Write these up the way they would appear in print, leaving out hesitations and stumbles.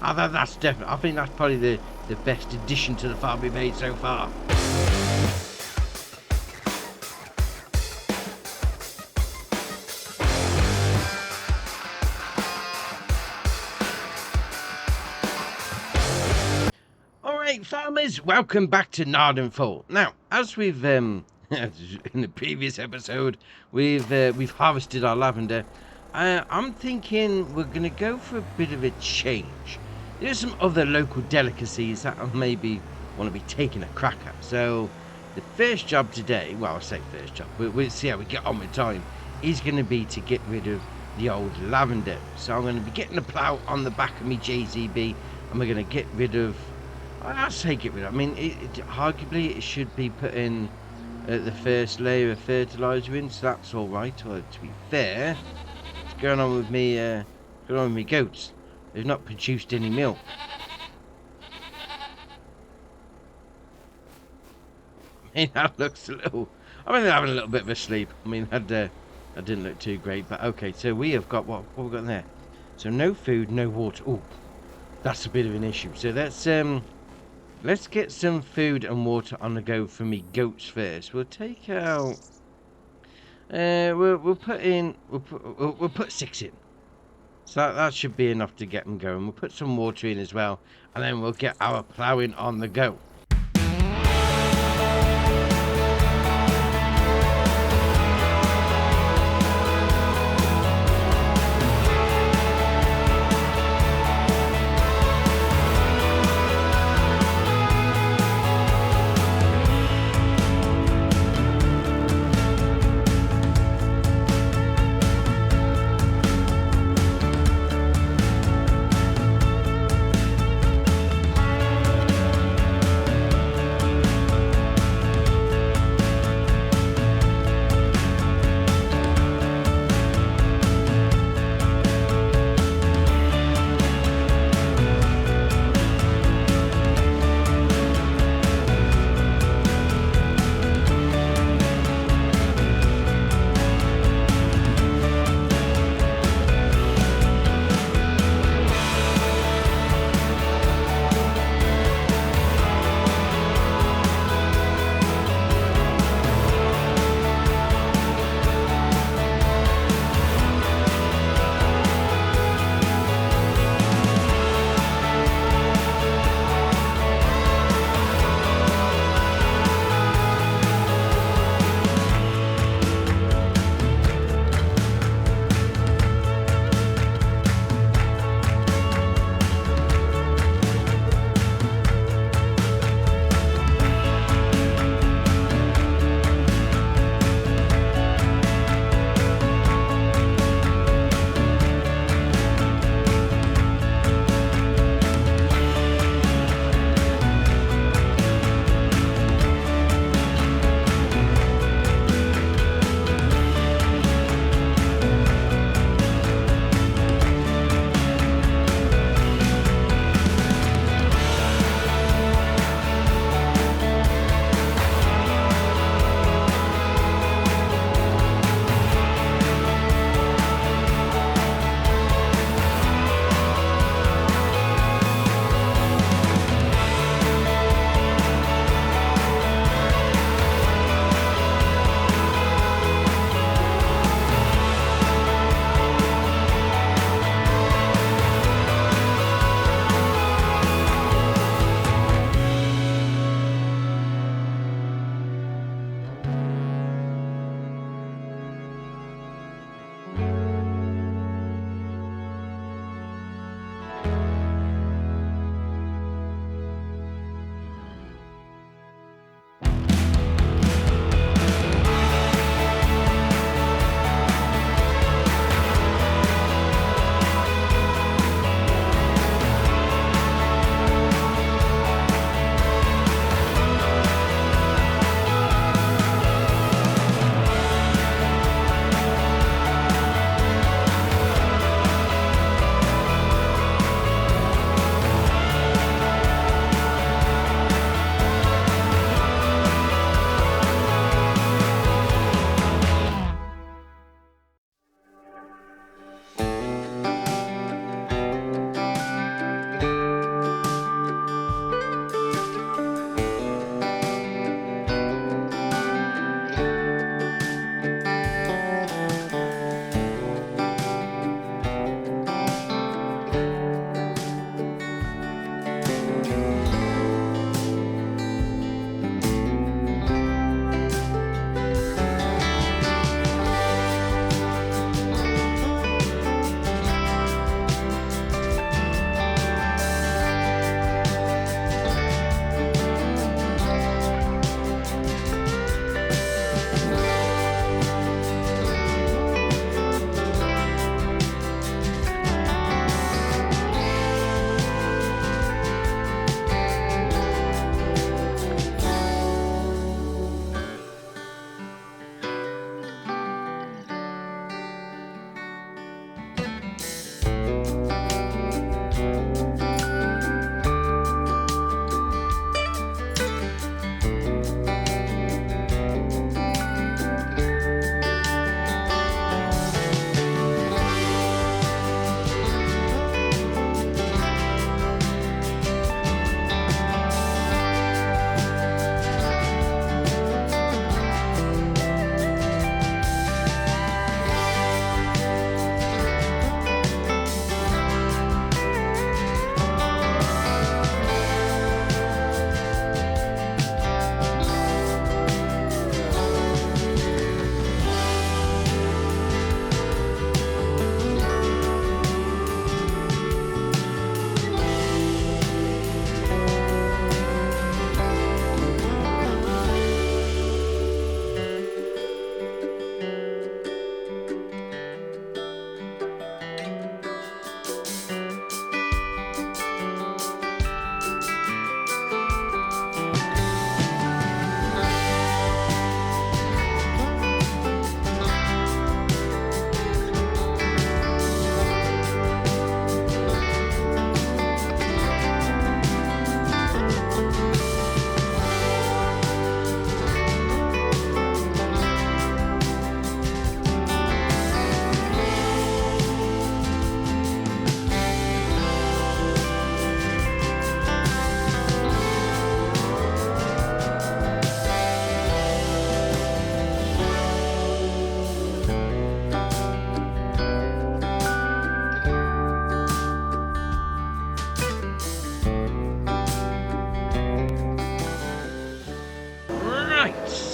That's definitely. I think that's probably the best addition to the farm we've made so far. Alright farmers, welcome back to Gnadenthal. Now, as we've in the previous episode, we've harvested our lavender. I'm thinking we're gonna go for a bit of a change. There's some other local delicacies that I maybe want to be taking a crack at. So the first job today, well, I say first job, we'll see how we get on with time, is going to be to get rid of the old lavender. So I'm going to be getting the plough on the back of me JZB, and we're going to get rid of, I say get rid of, I mean, arguably it should be put in the first layer of fertiliser in, so that's alright. Well, to be fair, what's going on with me goats? They've not produced any milk. I mean, that looks a little... I mean, they're having a little bit of a sleep. I mean, that didn't look too great. But, okay, so we have got... What have we got there? So, no food, no water. Oh, that's a bit of an issue. So, let's get some food and water on the go for me goats first. We'll take out... We'll put 6 in. So that should be enough to get them going. We'll put some water in as well, and then we'll get our ploughing on the go.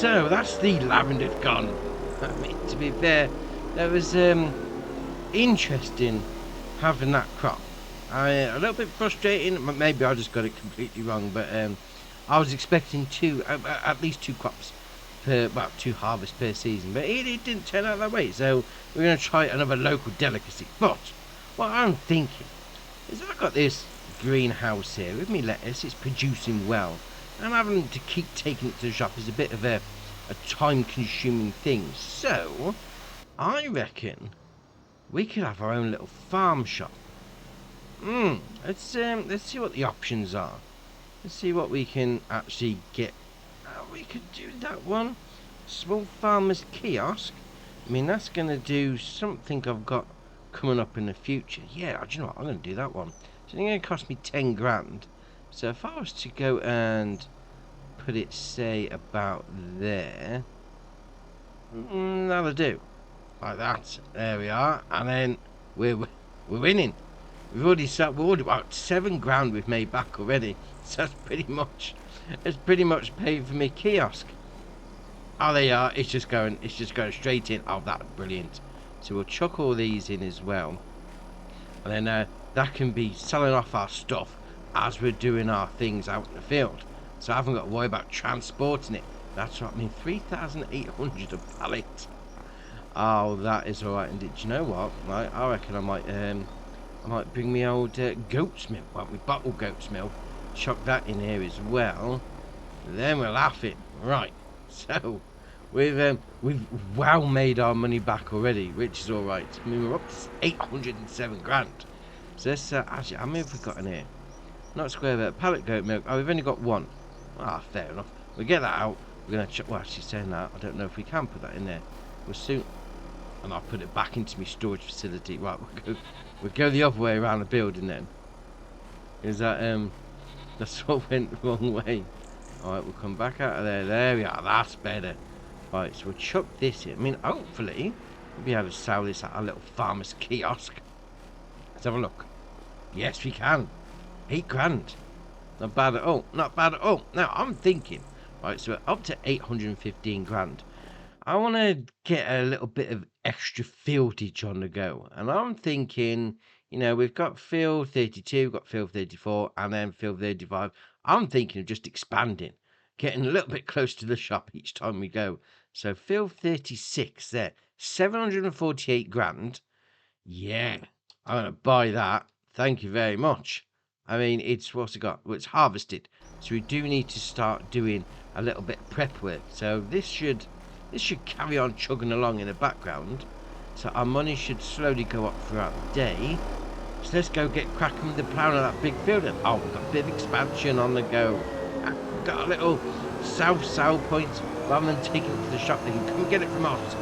so that's the lavender gone. I mean, to be fair, that was interesting having that crop. A little bit frustrating. Maybe I just got it completely wrong, but I was expecting at least two crops per, well, 2 harvests per season, but it didn't turn out that way. So we're going to try another local delicacy. But what I'm thinking is I've got this greenhouse here with me lettuce. It's producing well, and having to keep taking it to the shop is a bit of a time-consuming thing. So I reckon we could have our own little farm shop. Let's see what the options are. Let's see what we can actually get. We could do that one. Small farmers kiosk. I mean, that's going to do something I've got coming up in the future. Yeah, do you know what? I'm going to do that one. It's only going to cost me 10 grand. So if I was to go and put it, say, about there, that'll do. Like that. There we are. And then we're winning. We've already about 7 grand we've made back already. So that's pretty much paid for my kiosk. Oh, there you are. It's just going straight in. Oh, that's brilliant. So we'll chuck all these in as well, and then that can be selling off our stuff as we're doing our things out in the field. So I haven't got to worry about transporting it. That's what I mean. 3,800 a pallet. Oh, that is all right. And did you know what? Right, I reckon I might bring me old goat's milk. Well, we bottle goat's milk. Chuck that in here as well. Then we'll laugh it. Right. So we've well made our money back already, which is all right. I mean, we're up to 807 grand. So let's actually, how many have we got in here? Not square, but pallet goat milk. Oh, we've only got one. Ah, fair enough. We'll get that out. We're gonna check. Well, actually, saying that, I don't know if we can put that in there. We'll soon, and I'll put it back into my storage facility. Right, we'll go the other way around the building then. Is that that's what went the wrong way. Alright, we'll come back out of there. There we are. That's better. Right, so we'll chuck this in. I mean, hopefully we'll be able to sell this at our little farmer's kiosk. Let's have a look. Yes, we can. 8 grand. Not bad at all. Not bad at all. Now, I'm thinking, right, so we're up to 815 grand. I want to get a little bit of extra fieldage on the go. And I'm thinking, you know, we've got field 32, we've got field 34, and then field 35. I'm thinking of just expanding, getting a little bit close to the shop each time we go. So field 36 there, 748 grand. Yeah, I'm going to buy that. Thank you very much. I mean, what's it got? Well, it's harvested. So we do need to start doing a little bit of prep work. So this should carry on chugging along in the background. So our money should slowly go up throughout the day. So let's go get cracking with the ploughing of that big field. Oh, we've got a bit of expansion on the go. We've got a little south sell point. Rather than taking it to the shop, they can come and get it from us.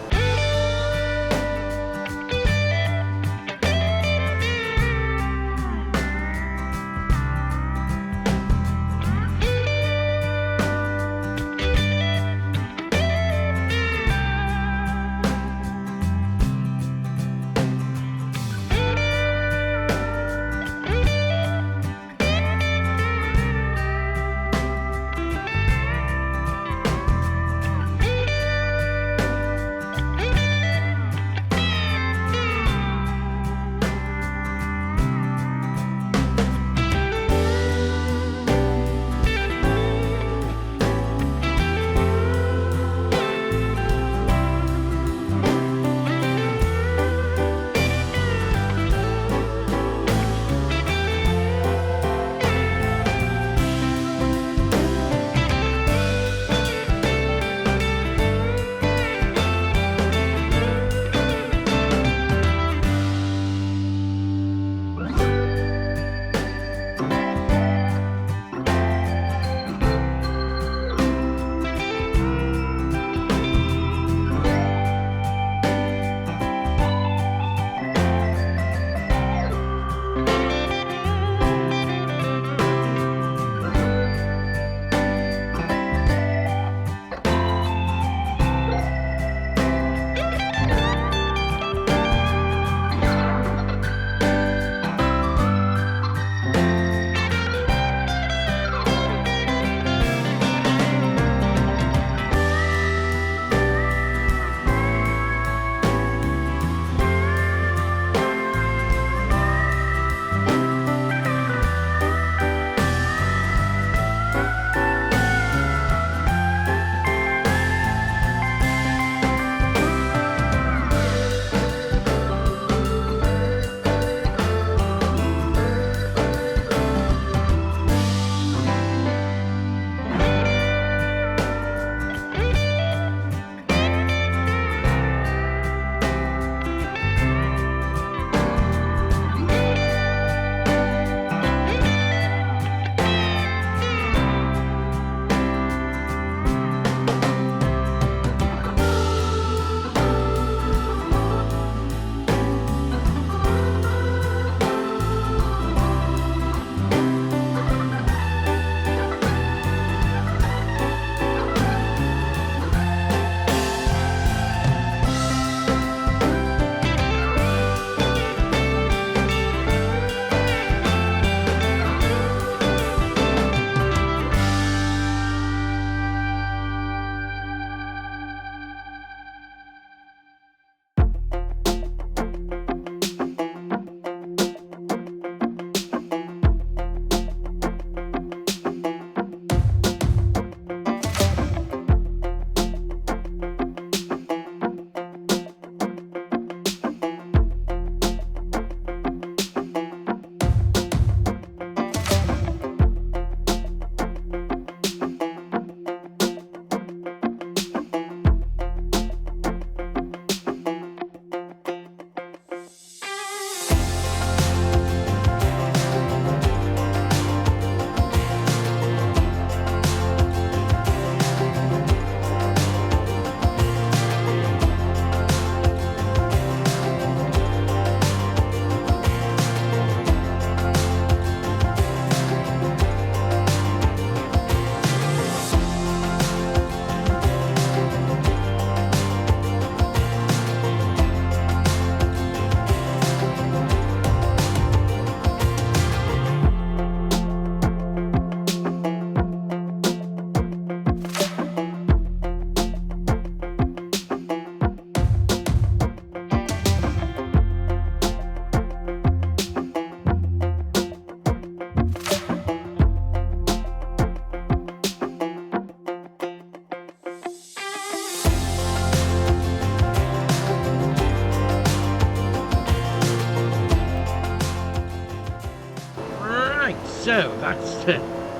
So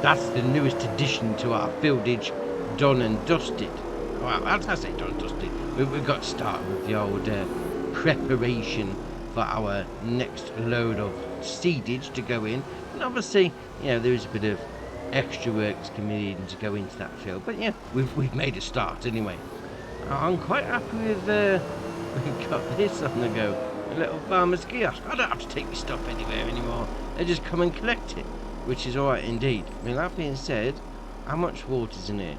that's the newest addition to our fieldage, done and dusted. Well, as I say done and dusted, we've got started with the old preparation for our next load of seedage to go in. And obviously, you know, there is a bit of extra works coming to go into that field. But yeah, we've made a start anyway. I'm quite happy with we've got this on the go. A little farmer's kiosk. I don't have to take my stuff anywhere anymore. They just come and collect it, which is alright indeed. I mean, that being said, how much water's in here?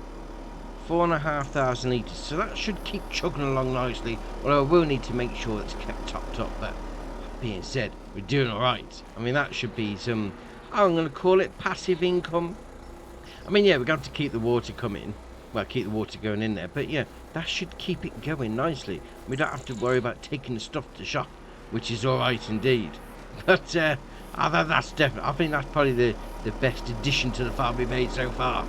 4,500 litres, so that should keep chugging along nicely, although I will need to make sure it's kept topped up. But that being said, we're doing alright. I mean, that should be some, I'm going to call it passive income. I mean, yeah, we're going to have to keep the water coming, well, keep the water going in there, but yeah, that should keep it going nicely. We don't have to worry about taking the stuff to the shop, which is alright indeed. But that's definitely, I think that's probably the best addition to the farm we made so far.